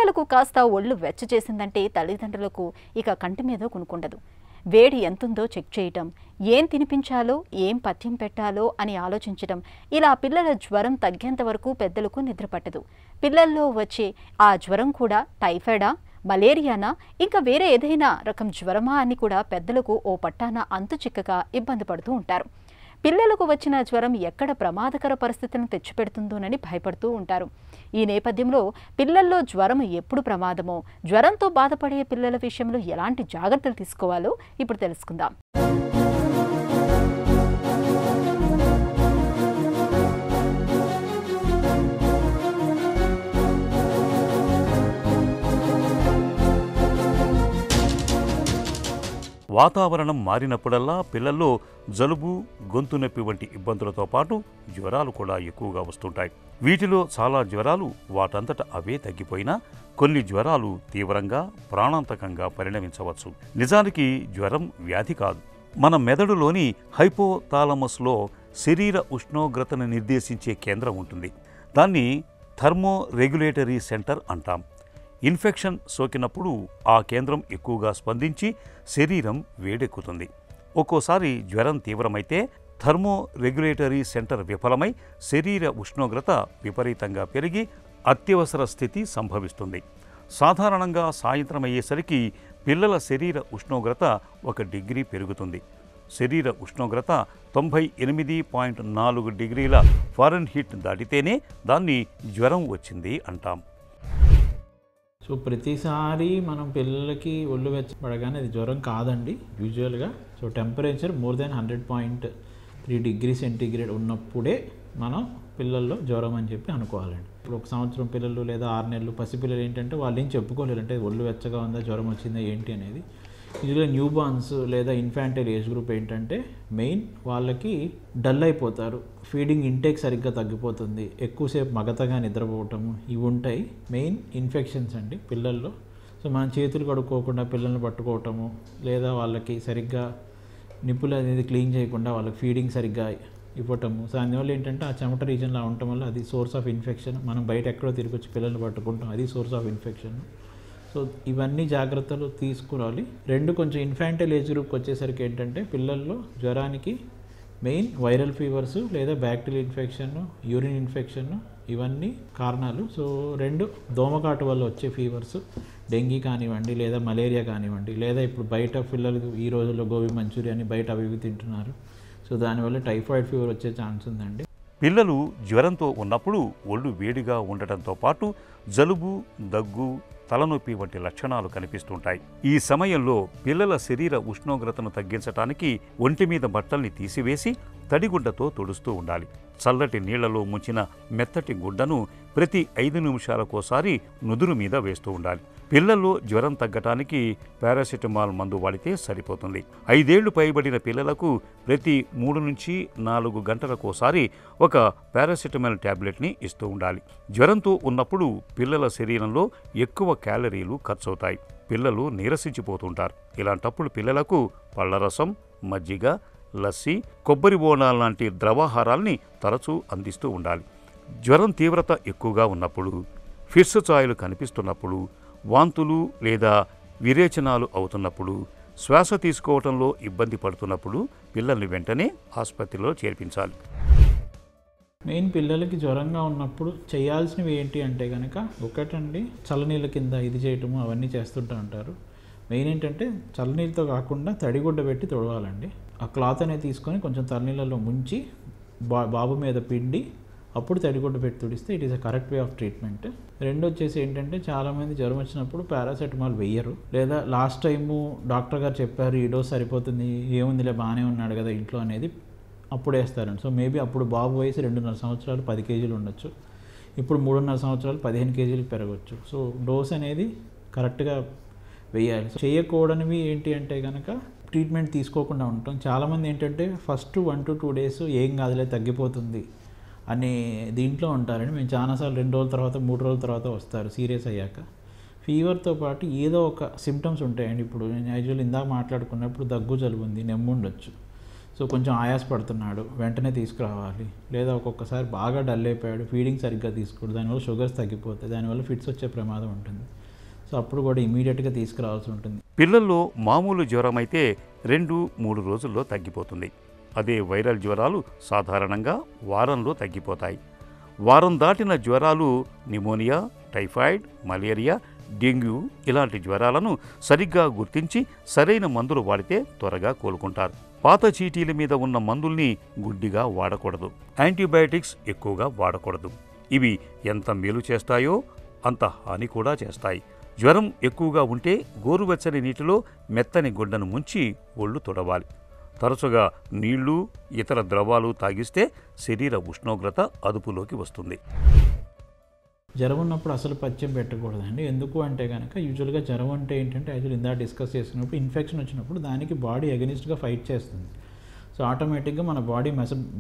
పిల్లలకు కాస్త ఒళ్ళు వెచ్చ చేసిందంటే తల్లిదండ్రులకు ఇక కంటి మీద కునుకుండదు. వేడి ఎంతుందో చెక్ చేయటం, ఏం తినిపించాలో, ఏం పథ్యం పెట్టాలో అని ఆలోచించడం, ఇలా పిల్లల జ్వరం తగ్గేంత వరకు పెద్దలకు నిద్రపట్టదు. పిల్లల్లో వచ్చే ఆ జ్వరం కూడా టైఫాయిడా, మలేరియానా, ఇంకా వేరే ఏదైనా రకం జ్వరమా అని కూడా పెద్దలకు ఓ పట్టాన అంతు చిక్కగా ఇబ్బంది పడుతూ ఉంటారు. పిల్లలకు వచ్చిన జ్వరం ఎక్కడ ప్రమాదకర పరిస్థితులను తెచ్చిపెడుతుందోనని భయపడుతూ ఉంటారు. ఈ నేపథ్యంలో పిల్లల్లో జ్వరం ఎప్పుడు ప్రమాదమో, జ్వరంతో బాధపడే పిల్లల విషయంలో ఎలాంటి జాగ్రత్తలు తీసుకోవాలో ఇప్పుడు తెలుసుకుందాం. వాతావరణం మారినప్పుడల్లా పిల్లల్లో జలుబు, గొంతు నొప్పి వంటి ఇబ్బందులతో పాటు జ్వరాలు కూడా ఎక్కువగా వస్తుంటాయి. వీటిలో చాలా జ్వరాలు వాటంతట అవే తగ్గిపోయినా కొన్ని జ్వరాలు తీవ్రంగా, ప్రాణాంతకంగా పరిణమించవచ్చు. నిజానికి జ్వరం వ్యాధి కాదు. మన మెదడులోని హైపోథాలమస్లో శరీర ఉష్ణోగ్రతను నిర్దేశించే కేంద్రం ఉంటుంది. దాన్ని థర్మో రెగ్యులేటరీ సెంటర్ అంటాం. ఇన్ఫెక్షన్ సోకినప్పుడు ఆ కేంద్రం ఎక్కువగా స్పందించి శరీరం వేడెక్కుతుంది. ఒక్కోసారి జ్వరం తీవ్రమైతే థర్మో రెగ్యులేటరీ సెంటర్ విఫలమై శరీర ఉష్ణోగ్రత విపరీతంగా పెరిగి అత్యవసర స్థితి సంభవిస్తుంది. సాధారణంగా సాయంత్రం అయ్యేసరికి పిల్లల శరీర ఉష్ణోగ్రత 1 డిగ్రీ పెరుగుతుంది. శరీర ఉష్ణోగ్రత 98.4 డిగ్రీల ఫారెన్హీట్ దాటితేనే దాన్ని జ్వరం వచ్చింది అంటాం. సో ప్రతిసారి మనం పిల్లలకి ఒళ్ళు వెచ్చబడగానే అది జ్వరం కాదండి యూజువల్గా. So temperature more than 100.3 degree centigrade ఉన్నప్పుడే మనం పిల్లల్లో జ్వరం అని చెప్పి అనుకోవాలండి. ఇప్పుడు 1 సంవత్సరం పిల్లలు లేదా 6 నెలలు పసిపిల్లలు ఏంటంటే వాళ్ళు ఏం చెప్పుకోలేరు, అంటే ఒళ్ళు వెచ్చగా ఉందా, జ్వరం వచ్చిందా ఏంటి అనేది. యూజువల్గా న్యూ బార్న్స్ లేదా ఇన్ఫాంటైల్ ఏజ్ గ్రూప్ ఏంటంటే మెయిన్ వాళ్ళకి డల్ అయిపోతారు, ఫీడింగ్ ఇంటేక్ సరిగ్గా తగ్గిపోతుంది, ఎక్కువసేపు మగతగా నిద్రపోవటము, ఇవి ఉంటాయి మెయిన్ ఇన్ఫెక్షన్స్ అండి పిల్లల్లో. సో మనం చేతులు కడుక్కోకుండా పిల్లల్ని పట్టుకోవటము, లేదా వాళ్ళకి సరిగ్గా నిప్పులు అనేది క్లీన్ చేయకుండా వాళ్ళకి ఫీడింగ్ సరిగ్గా ఇవ్వటము. సో అందువల్ల ఏంటంటే ఆ చెమట రీజన్లో ఉండటం వల్ల అది సోర్స్ ఆఫ్ ఇన్ఫెక్షన్. మనం బయట ఎక్కడో తిరిగి వచ్చి పిల్లల్ని పట్టుకుంటాం, అది సోర్స్ ఆఫ్ ఇన్ఫెక్షన్. సో ఇవన్నీ జాగ్రత్తలు తీసుకోవాలి. కొంచెం ఇన్ఫాంటైల్ ఏజ్ గ్రూప్కి వచ్చేసరికి ఏంటంటే పిల్లల్లో జ్వరానికి మెయిన్ వైరల్ ఫీవర్స్ లేదా బ్యాక్టీరియల్ ఇన్ఫెక్షన్, యూరిన్ ఇన్ఫెక్షన్, ఇవన్నీ కారణాలు. సో దోమకాటు వల్ల వచ్చే ఫీవర్స్, డెంగీ కానివ్వండి లేదా మలేరియా కానివ్వండి, లేదా ఇప్పుడు బయట పిల్లలు ఈ రోజుల్లో గోబీ మంచూరియా బయట అవి తింటున్నారు. సో దానివల్ల టైఫాయిడ్ ఫీవర్ వచ్చే ఛాన్స్ ఉందండి. పిల్లలు జ్వరంతో ఉన్నప్పుడు ఒళ్ళు వేడిగా ఉండటంతో పాటు జలుబు, దగ్గు, తలనొప్పి వంటి లక్షణాలు కనిపిస్తుంటాయి. ఈ సమయంలో పిల్లల శరీర ఉష్ణోగ్రతను తగ్గించటానికి ఒంటి మీద బట్టల్ని తీసివేసి తడిగుడ్డతో తుడుస్తూ ఉండాలి. చల్లటి నీళ్లలో ముంచిన మెత్తటి గుడ్డను ప్రతి 5 నిమిషాలకోసారి నుదురు మీద వేస్తూ ఉండాలి. పిల్లల్లో జ్వరం తగ్గటానికి పారాసిటమాల్ మందు వాడితే సరిపోతుంది. 5 ఏళ్లు పైబడిన పిల్లలకు ప్రతి 3 నుంచి 4 గంటలకోసారి ఒక పారాసిటమాల్ టాబ్లెట్ని ఇస్తూ ఉండాలి. జ్వరంతో ఉన్నప్పుడు పిల్లల శరీరంలో ఎక్కువ క్యాలరీలు ఖర్చవుతాయి. పిల్లలు నీరసించిపోతుంటారు. ఇలాంటప్పుడు పిల్లలకు పళ్లరసం, మజ్జిగ, లస్సీ, కొబ్బరి బోనాల లాంటి ద్రవాహారాల్ని తరచూ అందిస్తూ ఉండాలి. జ్వరం తీవ్రత ఎక్కువగా ఉన్నప్పుడు, ఫిట్స్ ఛాయలు కనిపిస్తున్నప్పుడు, వాంతులు లేదా విరేచనాలు అవుతున్నప్పుడు, శ్వాస తీసుకోవటంలో ఇబ్బంది పడుతున్నప్పుడు పిల్లల్ని వెంటనే ఆసుపత్రిలో చేర్పించాలి. మెయిన్ పిల్లలకి జ్వరంగా ఉన్నప్పుడు చేయాల్సినవి ఏంటి అంటే కనుక ఒకటండి, చల్లనీళ్ళ కింద ఇది చేయటము అవన్నీ చేస్తుంటూ ఉంటారు. మెయిన్ ఏంటంటే చల్లనీళ్ళతో కాకుండా తడిగుడ్డ పెట్టి తొడవాలండి. ఆ క్లాత్ అనేది తీసుకొని కొంచెం తలనీళ్ళలో ముంచి బాబు మీద పిండి అప్పుడు తడిగుడ్డ పెట్టి తుడిస్తే it is a correct way of treatment. వచ్చేసి ఏంటంటే చాలామంది జ్వరం వచ్చినప్పుడు పారాసెటమాల్ వెయ్యరు, లేదా లాస్ట్ టైము డాక్టర్ గారు చెప్పారు ఈ డోస్ సరిపోతుంది, ఏముందిలే బాగానే ఉన్నాడు కదా ఇంట్లో అనేది అప్పుడు వేస్తారండి. సో మేబీ అప్పుడు బాబు వయసు 2.5 సంవత్సరాలు 10 కేజీలు ఉండొచ్చు, ఇప్పుడు 3.5 సంవత్సరాలు 15 కేజీలు పెరగవచ్చు. సో డోస్ అనేది కరెక్ట్గా వేయాలి. చేయకూడనివి ఏంటి అంటే కనుక ట్రీట్మెంట్ తీసుకోకుండా ఉంటాం. చాలామంది ఏంటంటే ఫస్ట్ 1 to 2 days ఏం కాదులే తగ్గిపోతుంది అని దీంట్లో ఉంటారండి. మేము చాలాసార్లు 2 రోజుల తర్వాత 3 రోజుల తర్వాత వస్తారు సీరియస్ అయ్యాక. ఫీవర్తో పాటు ఏదో ఒక సిమ్టమ్స్ ఉంటాయండి. ఇప్పుడు నేను యాక్చువల్ ఇందాక మాట్లాడుకున్నప్పుడు దగ్గు, జలుబు ఉంది, నెమ్ము ఉండొచ్చు. సో కొంచెం ఆయాసపడుతున్నాడు, వెంటనే తీసుకురావాలి. లేదా ఒక్కొక్కసారి బాగా డల్ అయిపోయాడు, ఫీడింగ్ సరిగ్గా తీసుకోడు, దానివల్ల షుగర్స్ తగ్గిపోతాయి, దానివల్ల ఫిట్స్ వచ్చే ప్రమాదం ఉంటుంది. సో అప్పుడు కూడా ఇమీడియట్గా తీసుకురావాల్సి ఉంటుంది. పిల్లల్లో మామూలు జ్వరం అయితే 2-3 రోజుల్లో తగ్గిపోతుంది. అదే వైరల్ జ్వరాలు సాధారణంగా వారంలో తగ్గిపోతాయి. వారం దాటిన జ్వరాలు నిమోనియా, టైఫాయిడ్, మలేరియా, డెంగ్యూ ఇలాంటి జ్వరాలను సరిగ్గా గుర్తించి సరైన మందులు వాడితే త్వరగా కోలుకుంటారు. పాత చీటీల మీద ఉన్న మందుల్ని గుడ్డిగా వాడకూడదు. యాంటీబయాటిక్స్ ఎక్కువగా వాడకూడదు. ఇవి ఎంత మేలు చేస్తాయో అంత హాని కూడా చేస్తాయి. జ్వరం ఎక్కువగా ఉంటే గోరువెచ్చని నీటిలో మెత్తని గుడ్డను ముంచి ఒళ్ళు తుడవాలి. తరచుగా నీళ్లు, ఇతర ద్రవాలు తాగిస్తే శరీర ఉష్ణోగ్రత అదుపులోకి వస్తుంది. జ్వరం ఉన్నప్పుడు అసలు పథ్యం పెట్టకూడదండి. ఎందుకు అంటే కనుక యూజువల్గా జ్వరం అంటే ఏంటంటే యాక్చువల్ ఇందా డిస్కస్ చేసుకున్నప్పుడు ఇన్ఫెక్షన్ వచ్చినప్పుడు దానికి బాడీ అగెనిస్ట్గా ఫైట్ చేస్తుంది. సో ఆటోమేటిక్గా మన బాడీ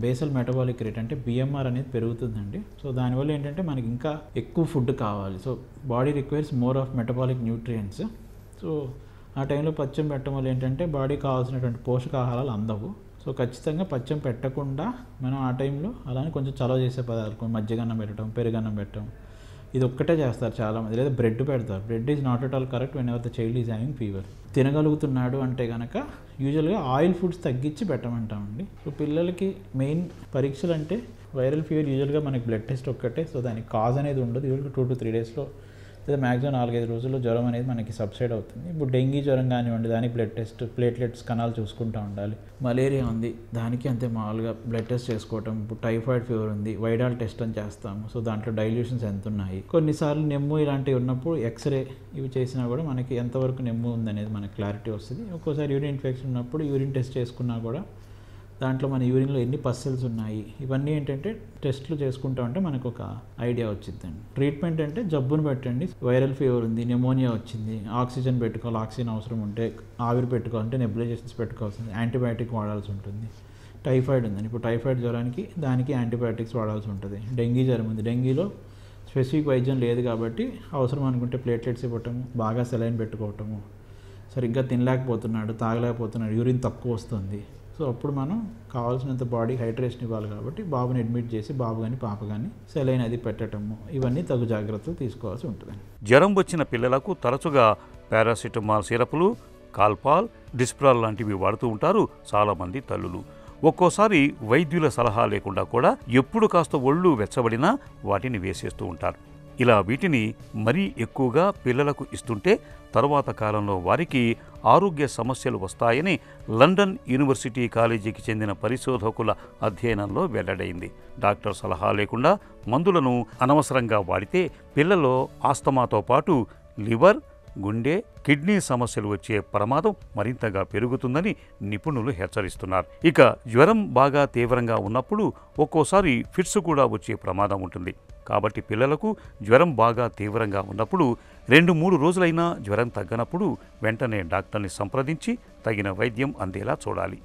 బేసల్ మెటబాలిక్ రేట్ అంటే బిఎంఆర్ అనేది పెరుగుతుందండి. సో దానివల్ల ఏంటంటే మనకి ఇంకా ఎక్కువ ఫుడ్ కావాలి. So body requires more of metabolic nutrients. So ఆ టైంలో పథ్యం పెట్టడం వల్ల ఏంటంటే బాడీకి కావాల్సినటువంటి పోషకాహారాలు అందవు. సో ఖచ్చితంగా పథ్యం పెట్టకుండా మనం ఆ టైంలో అలానే కొంచెం చలవ చేసే పదార్థాలు మజ్జిగన్నం పెట్టడం, పెరుగన్నం పెట్టడం, ఇది ఒక్కటే చేస్తారు చాలామంది. లేదా బ్రెడ్ పెడతారు. Bread is not at all correct whenever the child is having fever. తినగలుగుతున్నాడు అంటే కనుక యూజువల్గా ఆయిల్ ఫుడ్స్ తగ్గించి పెట్టమంటామండి. సో పిల్లలకి మెయిన్ పరీక్షలు అంటే వైరల్ ఫీవర్ యూజువల్గా మనకి బ్లడ్ టెస్ట్ ఒక్కటే. సో దానికి కాజ్ అనేది ఉండదు. యూజువల్గా 2 to 3 డేస్లో లేదా మ్యాక్సిమం 4-5 రోజుల్లో జ్వరం అనేది మనకి సబ్సైడ్ అవుతుంది. ఇప్పుడు డెంగీ జ్వరం కానివ్వండి, దానికి బ్లడ్ టెస్ట్, ప్లేట్లెట్స్ కణాలు చూసుకుంటూ ఉండాలి. మలేరియా ఉంది, దానికి అంతే మామూలుగా బ్లడ్ టెస్ట్ చేసుకోవటం. ఇప్పుడు టైఫాయిడ్ ఫీవర్ ఉంది, వైడాల్ టెస్ట్ అని చేస్తాము. సో దాంట్లో డైల్యూషన్స్ ఎంత ఉన్నాయి. కొన్నిసార్లు నెమ్ము ఇలాంటివి ఉన్నప్పుడు ఎక్స్రే ఇవి చేసినా కూడా మనకి ఎంతవరకు నెమ్ము ఉందనేది మనకి క్లారిటీ వస్తుంది. ఒక్కోసారి యూరిన్ ఇన్ఫెక్షన్ ఉన్నప్పుడు యూరిన్ టెస్ట్ చేసుకున్నా కూడా దాంట్లో మన యూరిన్లో ఎన్ని పస్సెల్స్ ఉన్నాయి ఇవన్నీ ఏంటంటే టెస్ట్లు చేసుకుంటా ఉంటే మనకు ఒక ఐడియా వచ్చిందండి. ట్రీట్మెంట్ అంటే జబ్బును పెట్టండి. వైరల్ ఫీవర్ ఉంది, నిమోనియా వచ్చింది, ఆక్సిజన్ పెట్టుకోవాలి, ఆక్సిజన్ అవసరం ఉంటే ఆవిరి పెట్టుకోవాలంటే నెబులైజేషన్స్ పెట్టుకోవాల్సింది, యాంటీబయాటిక్ వాడాల్సి ఉంటుంది. టైఫాయిడ్ ఉందని ఇప్పుడు టైఫాయిడ్ జ్వరానికి దానికి యాంటీబయాటిక్స్ వాడాల్సి ఉంటుంది. డెంగీ జ్వరం ఉంది, డెంగీలో స్పెసిఫిక్ వైద్యం లేదు కాబట్టి అవసరం అనుకుంటే ప్లేట్లెట్స్ ఇవ్వటము, బాగా సెలైన్ పెట్టుకోవటము, సరిగ్గా తినలేకపోతున్నాడు, తాగలేకపోతున్నాడు, యూరిన్ తక్కువ వస్తుంది. సో అప్పుడు మనం కావాల్సినంత బాడీ హైడ్రేషన్ ఇవ్వాలి కాబట్టి బాబుని అడ్మిట్ చేసి బాబు కానీ పాప కానీ సెలైన్ అది పెట్టడము, ఇవన్నీ తగు జాగ్రత్తలు తీసుకోవాల్సి ఉంటుంది. జ్వరం వచ్చిన పిల్లలకు తరచుగా పారాసిటమాల్ సిరపులు, కాల్పాల్, డిస్ప్రాల్ లాంటివి వాడుతూ ఉంటారు చాలామంది తల్లులు. ఒక్కోసారి వైద్యుల సలహా లేకుండా కూడా ఎప్పుడు కాస్త ఒళ్ళు వెచ్చబడినా వాటిని వేసేస్తూ ఉంటారు. ఇలా వీటిని మరీ ఎక్కువగా పిల్లలకు ఇస్తుంటే తరువాత కాలంలో వారికి ఆరోగ్య సమస్యలు వస్తాయని లండన్ యూనివర్సిటీ కాలేజీకి చెందిన పరిశోధకుల అధ్యయనంలో వెల్లడైంది. డాక్టర్ సలహా లేకుండా మందులను అనవసరంగా వాడితే పిల్లల్లో ఆస్తమాతో పాటు లివర్, గుండె, కిడ్నీ సమస్యలు వచ్చే ప్రమాదం మరింతగా పెరుగుతుందని నిపుణులు హెచ్చరిస్తున్నారు. ఇక జ్వరం బాగా తీవ్రంగా ఉన్నప్పుడు ఒక్కోసారి ఫిట్స్ కూడా వచ్చే ప్రమాదం ఉంటుంది. కాబట్టి పిల్లలకు జ్వరం బాగా తీవ్రంగా ఉన్నప్పుడు 2-3 రోజులైనా జ్వరం తగ్గనప్పుడు వెంటనే డాక్టర్ని సంప్రదించి తగిన వైద్యం అందేలా చూడాలి.